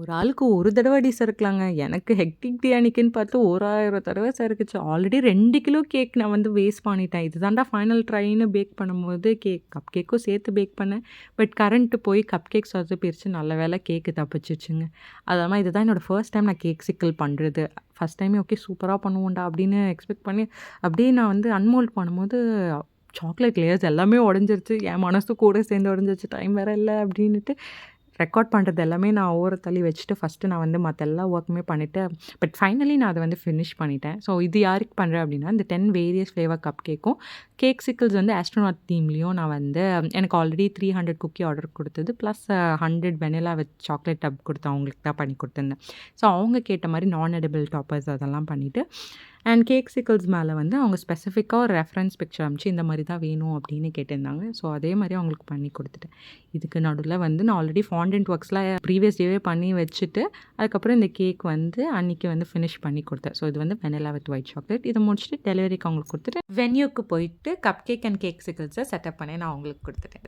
ஒரு ஆளுக்கு ஒரு தடவ அடி சறுக்கலாங்க. எனக்கு ஹெக்டிக் டே அன்னைக்குன்னு பார்த்து 1000 தடவ சறுக்குச்சு. ஆல்ரெடி 2 கிலோ கேக் நான் வந்து வேஸ்ட் பண்ணிட்டேன். இதுதான்டா ஃபைனல் ட்ரைன்னு பேக் பண்ணும்போது கப் கேக்கும் சேர்த்து பேக் பண்ணேன். பட் கரண்ட் போய் கப் கேக் சொதப்பிருச்சு. நல்ல வேளை கேக்கு தப்பிச்சுச்சுங்க. அது இதுதான் என்னோட ஃபர்ஸ்ட் டைம் நான் கேக் சிக்கல் பண்றது. ஃபர்ஸ்ட் டைமே ஓகே சூப்பரா பண்ணுவோம்டா அப்படின்னு எக்ஸ்பெக்ட் பண்ணி, அப்படியே நான் வந்து அன்மோல்ட் பண்ணும்போது சாக்லேட் லேயர்ஸ் எல்லாமே உடைஞ்சிருச்சு. என் மனசு கூட சேர்ந்து உடைஞ்சிருச்சு. டைம் வேற இல்ல அப்படின்னுட்டு ரெக்கார்ட் பண்ணுறது எல்லாமே நான் ஓர தள்ளி வச்சுட்டு ஃபஸ்ட்டு நான் வந்து மற்ற எல்லா ஒர்க்குமே பண்ணிவிட்டு பட் ஃபைனலி நான் அதை வந்து ஃபினிஷ் பண்ணிட்டேன். ஸோ இது யாருக்கு பண்ணுறேன் அப்படின்னா, இந்த 10 வேரியஸ் ஃப்ளேவர் கப் கேக்கும் கேக் சிக்கிள்ஸ் வந்து ஆஸ்ட்ரோநாட் தீம்லேயும் நான் வந்து எனக்கு ஆல்ரெடி 300 குக்கி ஆர்டர் கொடுத்தது ப்ளஸ் 100 வெனிலா வித் சாக்லேட் டப் கொடுத்தேன். அவங்களுக்கு தான் பண்ணி கொடுத்துருந்தேன். ஸோ அவங்க கேட்ட மாதிரி நான் எடிபிள் டாப்பர்ஸ் அதெல்லாம் பண்ணிவிட்டு அண்ட் கேக் சிக்கிள்ஸ் மேலே வந்து அவங்க ஸ்பெசிஃபிக்காக ஒரு ரெஃபரன்ஸ் பிக்சர் அனுப்பிச்சு இந்த மாதிரி தான் வேணும் அப்படின்னு கேட்டிருந்தாங்க. ஸோ அதே மாதிரி அவங்களுக்கு பண்ணி கொடுத்துட்டேன். இதுக்கு நடுவில் வந்து நான் ஆல்ரெடி ஃபாண்டன்ட் ஒர்க்ஸ்லாம் ப்ரீவியஸ் டேவே பண்ணி வச்சுட்டு அதுக்கப்புறம் இந்த கேக் வந்து அன்றைக்கி வந்து ஃபினிஷ் பண்ணி கொடுத்தேன். ஸோ இது வந்து வெனிலா வித் ஒயிட் சாக்லேட். இதை முடிச்சுட்டு டெலிவரிக்கு அவங்களுக்கு கொடுத்துட்டு வென்யூக்கு போயிட்டு கப் கேக் அண்ட் கேக் சிக்கிள்ஸை செட்டப் பண்ணி நான் அவங்களுக்கு கொடுத்துட்டேன்.